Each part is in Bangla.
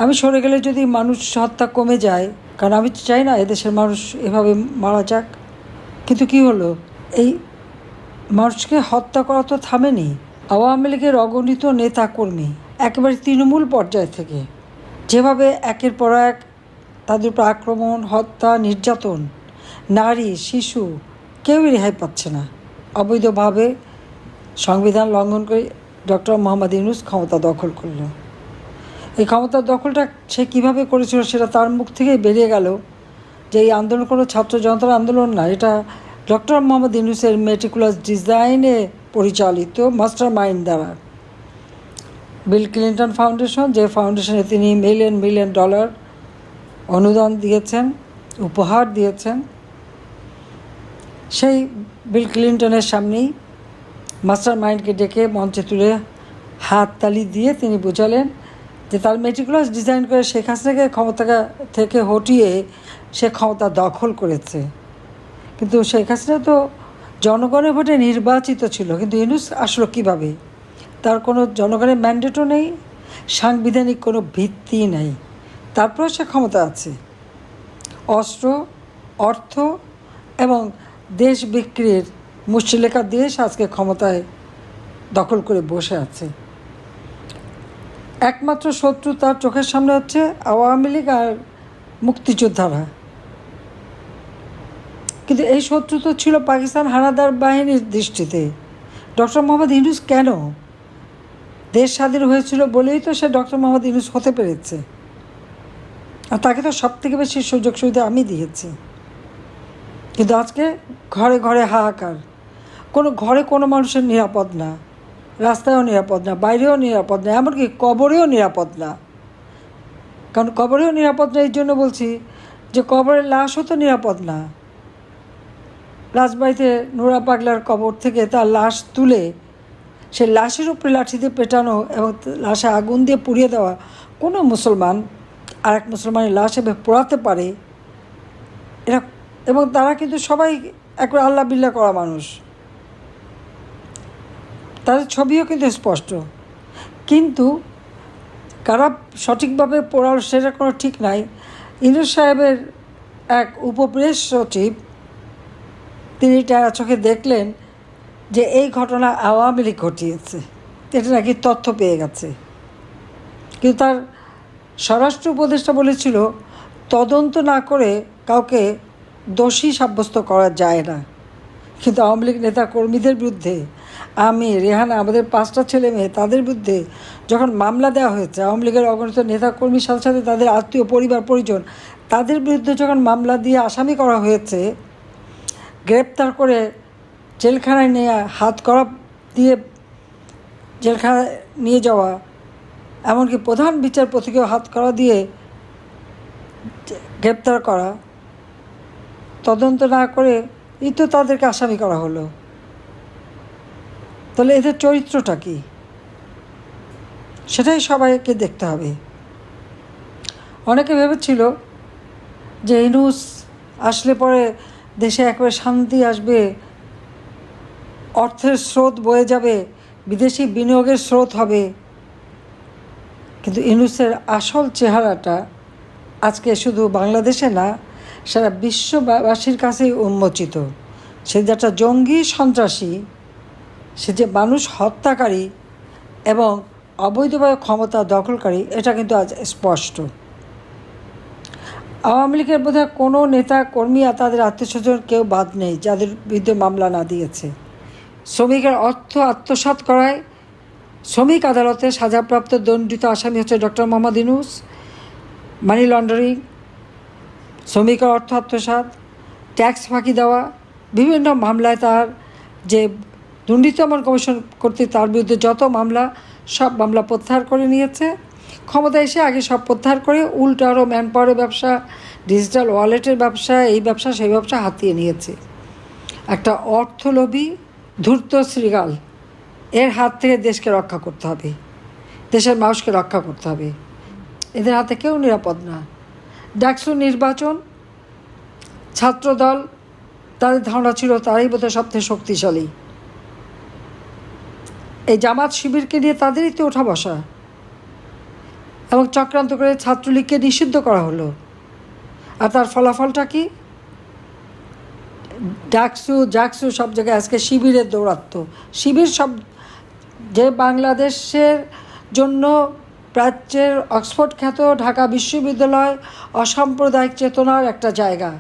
আমি সরে গেলে যদি মানুষ হত্যা কমে যায়, কারণ আমি চাই না এদেশের মানুষ এভাবে মারা যাক। কিন্তু কি হলো, এই মানুষকে হত্যা করা তো থামেনি। আওয়ামী লীগের অগণিত নেতা কর্মী একেবারে তৃণমূল পর্যায় থেকে যেভাবে একের পর এক তাদের উপর আক্রমণ, হত্যা, নির্যাতন, নারী, শিশু কেউই রেহাই পাচ্ছে না। অবৈধভাবে সংবিধান লঙ্ঘন করে ডক্টর মোহাম্মদ ইউনূস ক্ষমতা দখল করল। এই ক্ষমতার দখলটা সে কীভাবে করেছিল সেটা তার মুখ থেকেই বেরিয়ে গেল যে এই আন্দোলন কোনো ছাত্র জনতার আন্দোলন না, এটা ডক্টর মোহাম্মদ ইউনূসের মেটিকুলাস ডিজাইনে পরিচালিত মাস্টার মাইন্ড দ্বারা। বিল ক্লিন্টন ফাউন্ডেশন, যে ফাউন্ডেশনে তিনি মিলিয়ন মিলিয়ন ডলার অনুদান দিয়েছেন, উপহার দিয়েছেন, সেই বিল ক্লিন্টনের সামনেই মাস্টার মাইন্ডকে ডেকে মঞ্চে তুলে হাততালি দিয়ে তিনি বোঝালেন যে তার মেটিকুলাস ডিজাইন করে শেখ হাসিনাকে ক্ষমতা থেকে হটিয়ে সে ক্ষমতা দখল করেছে। কিন্তু শেখ হাসিনা তো জনগণের ভোটে নির্বাচিত ছিল, কিন্তু ইউনূস আসলো কীভাবে? তার কোনো জনগণের ম্যান্ডেটও নেই, সাংবিধানিক কোনো ভিত্তি নেই, তারপরেও সে ক্ষমতা আছে। অস্ত্র, অর্থ এবং দেশ বিক্রির মুষ্টিলেখা দেশ আজকে ক্ষমতায় দখল করে বসে আছে। একমাত্র শত্রু তার চোখের সামনে হচ্ছে আওয়ামী লীগ আর মুক্তিযোদ্ধারা। কিন্তু এই শত্রু তো ছিল পাকিস্তান হানাদার বাহিনীর দৃষ্টিতে। ডক্টর মোহাম্মদ ইউনূস কেন? দেশ স্বাধীন হয়েছিল বলেই তো সে ডক্টর মোহাম্মদ ইউনূস হতে পেরেছে, আর তাকে তো সব থেকে বেশি সুযোগ সুবিধা আমি দিয়েছি। কিন্তু আজকে ঘরে ঘরে হাহাকার, কোনো ঘরে কোনো মানুষের নিরাপদ না, রাস্তায়ও নিরাপদ না, বাইরেও নিরাপদ না, এমনকি কবরেও নিরাপদ না। কারণ কবরেও নিরাপদ না এই জন্য বলছি যে কবরের লাশও তো নিরাপদ না। রাজবাড়িতে নোরা পাগলার কবর থেকে তার লাশ তুলে সে লাশের উপরে লাঠি দিয়ে পেটানো এবং লাশে আগুন দিয়ে পুড়িয়ে দেওয়া, কোনো মুসলমান আর এক মুসলমানের লাশ এভাবে পোড়াতে পারে এরা? এবং তারা কিন্তু সবাই একবার আল্লাহ বিল্লাহ করা মানুষ, তাদের ছবিও কিন্তু স্পষ্ট। কিন্তু কারা সঠিকভাবে পড়াল সেটা কোনো ঠিক নাই। ইউনূস সাহেবের এক উপপ্রেস সচিব তিনি টানা চোখে দেখলেন যে এই ঘটনা আওয়ামী লীগ ঘটিয়েছে, এটা নাকি তথ্য পেয়ে গেছে। কিন্তু তার স্বরাষ্ট্র উপদেষ্টা বলেছিল তদন্ত না করে কাউকে দোষী সাব্যস্ত করা যায় না। কিন্তু আওয়ামী লীগ নেতা কর্মীদের বিরুদ্ধে, আমি, রেহানা, আমাদের 5টা ছেলে মেয়ে, তাদের বিরুদ্ধে যখন মামলা দেওয়া হয়েছে, আওয়ামী লীগের অগণিত নেতা কর্মীর সাথে সাথে তাদের আত্মীয় পরিবার পরিজন, তাদের বিরুদ্ধে যখন মামলা দিয়ে আসামি করা হয়েছে, গ্রেপ্তার করে জেলখানায় নিয়ে হাত করা দিয়ে জেলখানায় নিয়ে যাওয়া, এমনকি প্রধান বিচারপতিকেও হাত করা দিয়ে গ্রেপ্তার করা, তদন্ত না করে এই তো তাদেরকে আসামি করা হলো। তাহলে এদের চরিত্রটা কি, সেটাই সবাইকে দেখতে হবে। অনেকে ভেবেছিল যে ইউনূস আসলে পরে দেশে একবারে শান্তি আসবে, অর্থের স্রোত বয়ে যাবে, বিদেশি বিনিয়োগের স্রোত হবে। কিন্তু ইউনূসের আসল চেহারাটা আজকে শুধু বাংলাদেশে না, সারা বিশ্ববাসীর কাছেই উন্মোচিত। সে যে একটা জঙ্গি সন্ত্রাসী, সে যে মানুষ হত্যাকারী এবং অবৈধভাবে ক্ষমতা দখলকারী, এটা কিন্তু আজ স্পষ্ট। আওয়ামী লীগের বোধহয় কোনো নেতা কর্মী আর তাদের আত্মীয়স্বজন কেউ বাদ নেই যাদের বিরুদ্ধে মামলা না দিয়েছে। শ্রমিকের অর্থ আত্মসাৎ করায় শ্রমিক আদালতে সাজাপ্রাপ্ত দণ্ডিত আসামি হচ্ছে doctor Mohammad Yunus. Money laundering, শ্রমিকের অর্থ আত্মসাৎ, ট্যাক্স ফাঁকি দেওয়া, বিভিন্ন মামলায় তার যে দুর্নীতি দমন কমিশন কর্তৃক তার বিরুদ্ধে যত মামলা, সব মামলা প্রত্যাহার করে নিয়েছে। ক্ষমতা এসে আগে সব প্রত্যাহার করে উল্টো আরও ম্যান পাওয়ারের ব্যবসা, ডিজিটাল ওয়ালেটের ব্যবসা, এই ব্যবসা সেই ব্যবসা হাতিয়ে নিয়েছে। একটা অর্থলোভী ধূর্ত শৃগাল, এর হাত থেকে দেশকে রক্ষা করতে হবে, দেশের মানুষকে রক্ষা করতে হবে। এদের হাতে কেউ নিরাপদ না। ডাকসু নির্বাচন, ছাত্রদল, তাদের ধারণা ছিল তারাই বোধহয় সবথেকে শক্তিশালী। এই জামাত শিবিরকে নিয়ে তাদেরই তো ওঠা বসা। এবং চক্রান্ত করে ছাত্রলীগকে নিষিদ্ধ করা হলো। আর তার ফলাফলটা কি? জাকসু সব জায়গায় আজকে শিবিরের দৌরাত্ম্য। শিবির সব যে বাংলাদেশের জন্য প্রাচ্যের অক্সফোর্ড খ্যাত ঢাকা বিশ্ববিদ্যালয় অসাম্প্রদায়িক চেতনার একটা জায়গা।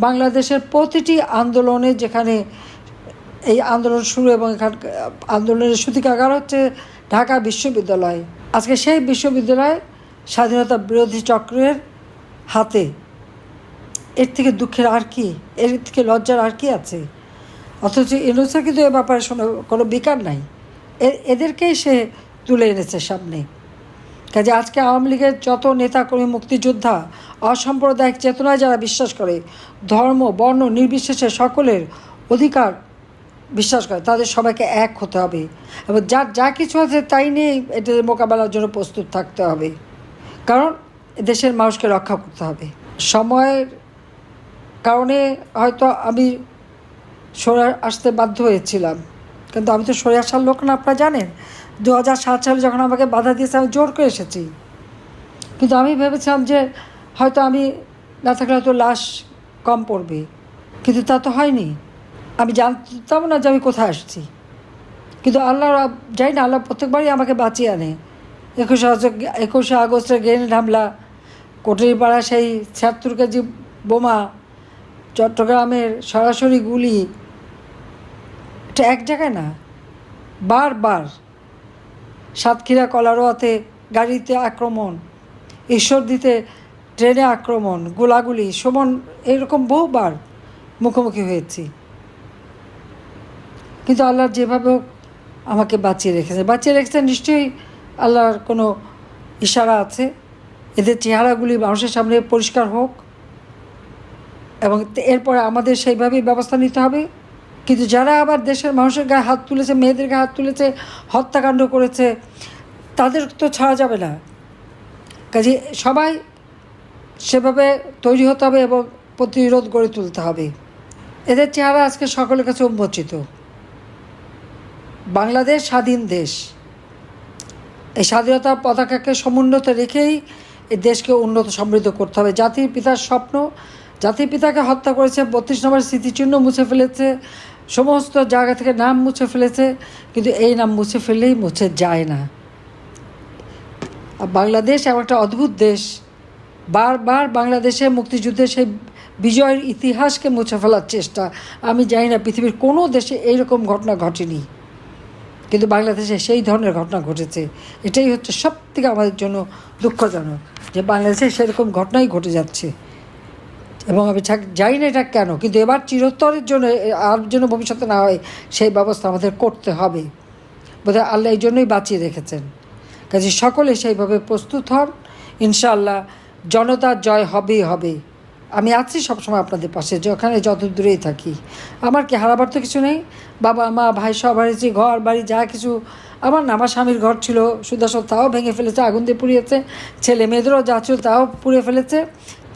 বাংলাদেশের প্রতিটি আন্দোলনে, যেখানে এই আন্দোলন শুরু এবং এখানকার আন্দোলনের সূতিকাগার হচ্ছে ঢাকা বিশ্ববিদ্যালয়। আজকে সেই বিশ্ববিদ্যালয় স্বাধীনতা বিরোধী চক্রের হাতে। এর থেকে দুঃখের আর কি, এর থেকে লজ্জার আর কি আছে? অথচ ইউনূসের কিন্তু এ ব্যাপারে কোনো বিকার নাই। এদেরকেই সে তুলে এনেছে সামনে। কাজে আজকে আওয়ামী লীগের যত নেতাকর্মী, মুক্তিযোদ্ধা, অসাম্প্রদায়িক চেতনায় যারা বিশ্বাস করে, ধর্ম বর্ণ নির্বিশেষে সকলের অধিকার বিশ্বাস করে, তাদের সবাইকে এক হতে হবে এবং যার যা কিছু আছে তাই নিয়ে এটার মোকাবেলার জন্য প্রস্তুত থাকতে হবে। কারণ দেশের মানুষকে রক্ষা করতে হবে। সময়ের কারণে হয়তো আমি সরে আসতে বাধ্য হয়েছিলাম, কিন্তু আমি তো সরে আসার লোক না। আপনারা জানেন 2007 সালে যখন আমাকে বাধা দিয়েছে আমি জোর করে এসেছি। কিন্তু আমি ভেবেছিলাম যে হয়তো আমি না থাকলে হয়তো লাশ কম পড়বে, কিন্তু তা তো হয়নি। আমি জানতাম না যে আমি কোথায় আসছি, কিন্তু আল্লাহ যাই না, আল্লাহ প্রত্যেকবারই আমাকে বাঁচিয়ে আনে। 21শে আগস্টের গ্রেনেড হামলা, কোটরিপাড়া সেই 76 কেজি বোমা, চট্টগ্রামের সরাসরি গুলি, এটা এক জায়গায় না, বারবার। সাতক্ষীরা কলারোয়াতে গাড়িতে আক্রমণ, ঈশ্বরদীতে ট্রেনে আক্রমণ, গোলাগুলি, সুমন, এরকম বহুবার মুখোমুখি হয়েছি। কিন্তু আল্লাহ যেভাবে হোক আমাকে বাঁচিয়ে রেখেছে। নিশ্চয়ই আল্লাহর কোনো ইশারা আছে। এদের চেহারাগুলি মানুষের সামনে পরিষ্কার হোক এবং এরপরে আমাদের সেইভাবেই ব্যবস্থা নিতে হবে। কিন্তু যারা আবার দেশের মানুষের গায়ে হাত তুলেছে, মেয়েদের গায়ে হাত তুলেছে, হত্যাকাণ্ড করেছে, তাদের তো ছাড়া যাবে না। কাজে সবাই সেভাবে তৈরি হতে হবে এবং প্রতিরোধ গড়ে তুলতে হবে। এদের চেহারা আজকে সকলের কাছে উন্মোচিত। বাংলাদেশ স্বাধীন দেশ। এই স্বাধীনতার পতাকাকে সমুন্নত রেখেই এই দেশকে উন্নত সমৃদ্ধ করতে হবে। জাতির পিতার স্বপ্ন, জাতির পিতাকে হত্যা করেছে, 32 নম্বর স্মৃতিচিহ্ন মুছে ফেলেছে, সমস্ত জায়গা থেকে নাম মুছে ফেলেছে, কিন্তু এই নাম মুছে ফেললেই মুছে যায় না। বাংলাদেশ এমন একটা অদ্ভুত দেশ, বারবার বাংলাদেশের মুক্তিযুদ্ধের সেই বিজয়ের ইতিহাসকে মুছে ফেলার চেষ্টা। আমি জানি না পৃথিবীর কোনো দেশে এইরকম ঘটনা ঘটেনি, কিন্তু বাংলাদেশে সেই ধরনের ঘটনা ঘটেছে। এটাই হচ্ছে সবথেকে আমাদের জন্য দুঃখজনক যে বাংলাদেশে সেরকম ঘটনাই ঘটে যাচ্ছে। এবং আমি জানি না এটা কেন, কিন্তু এবার চিরস্তরের জন্য আর জন্য ভবিষ্যতে না হয় সেই ব্যবস্থা আমাদের করতে হবে। বোধহয় আল্লাহ এই জন্যই বাঁচিয়ে রেখেছেন। কাজে সকলে সেইভাবে প্রস্তুত হন। ইনশাআল্লাহ জনতার জয় হবেই হবে। আমি আছি সবসময় আপনাদের পাশে, যেখানে যত দূরেই থাকি। আমার কি হারাবার তো কিছু নেই। বাবা মা ভাই সব হারিয়েছি, ঘর বাড়ি যা কিছু আমার না। আমার স্বামীর ঘর ছিল সুদর্শন, তাও ভেঙে ফেলেছে, আগুন দিয়ে পুড়িয়েছে। ছেলে মেয়েদেরও যা ছিল তাও পুড়ে ফেলেছে।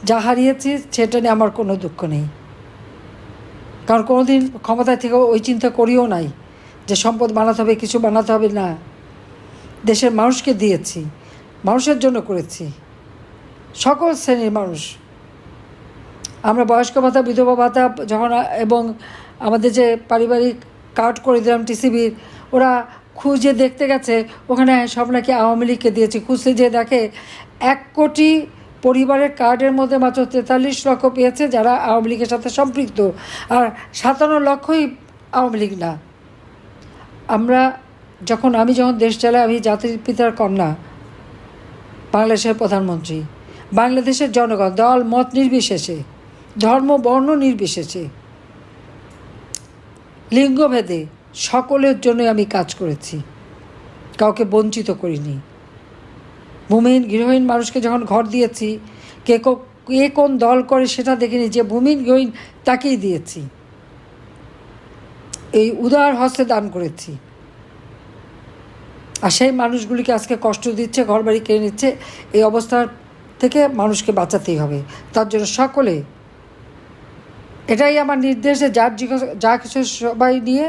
যা হারিয়েছি সেটা নিয়ে আমার কোনো দুঃখ নেই, কারণ কোনো দিন ক্ষমতায় থেকে ওই চিন্তা করিও নাই যে সম্পদ বানাতে হবে, কিছু বানাতে হবে না। দেশের মানুষকে দিয়েছি, মানুষের জন্য করেছি, সকল শ্রেণীর মানুষ। আমরা বয়স্ক ভাতা, বিধবা ভাতা যখন এবং আমাদের যে পারিবারিক কার্ড করে দিলাম টিসিবির, ওরা খুঁজে দেখতে গেছে ওখানে সব নাকি আওয়ামী লীগকে দিয়েছি। খুঁজতে যেয়ে দেখে 1 কোটি পরিবারের কার্ডের মধ্যে মাত্র 43 লক্ষ পেয়েছে যারা আওয়ামী লীগের সাথে সম্পৃক্ত, আর 57 লক্ষই আওয়ামী লীগ না। আমি যখন দেশ চালাই, আমি জাতির পিতার কন্যা, বাংলাদেশের প্রধানমন্ত্রী, বাংলাদেশের জনগণ দল মত নির্বিশেষে, ধর্ম বর্ণ নির্বিশেষে, লিঙ্গভেদে সকলের জন্যই আমি কাজ করেছি, কাউকে বঞ্চিত করিনি। ভূমিহীন গৃহহীন মানুষকে যখন ঘর দিয়েছি, কে কোন দল করে সেটা দেখিনি, যে ভূমিহীন গৃহহীন তাকেই দিয়েছি। এই উদার হস্তে দান করেছি। আর সেই মানুষগুলিকে আজকে কষ্ট দিচ্ছে, ঘরবাড়ি কেড়ে নিচ্ছে। এই অবস্থার থেকে মানুষকে বাঁচাতেই হবে। তার জন্য সকলে, এটাই আমার নির্দেশ, যা কিছু সবাই নিয়ে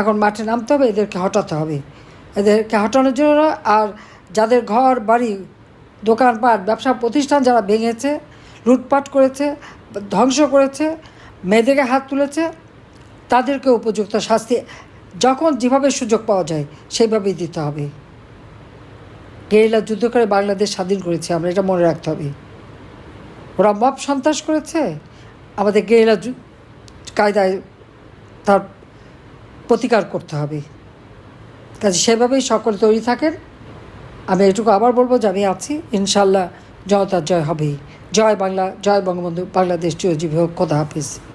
এখন মাঠে নামতে হবে। এদেরকে হটাতে হবে, এদেরকে হটানোর জন্য। আর যাদের ঘর বাড়ি দোকানপাট ব্যবসা প্রতিষ্ঠান যারা ভেঙেছে, লুটপাট করেছে, ধ্বংস করেছে, মেয়েদেরকে হাত তুলেছে, তাদেরকে উপযুক্ত শাস্তি যখন যেভাবে সুযোগ পাওয়া যায় সেইভাবেই দিতে হবে। গেরিলা যুদ্ধ করে বাংলাদেশ স্বাধীন করেছে, আমরা এটা মনে রাখতে হবে। ওরা মব সন্ত্রাস করেছে, আমাদের গেরিলা কায়দায় তার প্রতিকার করতে হবে। কাজে সেভাবেই সকলে তৈরি থাকেন। আমি এটুকু আবার বলবো যে আমি আছি, ইনশাল্লাহ জনতার জয় হবেই। জয় বাংলা, জয় বঙ্গবন্ধু, বাংলাদেশ চিরজীবী হোক। খোদা হাফিজ।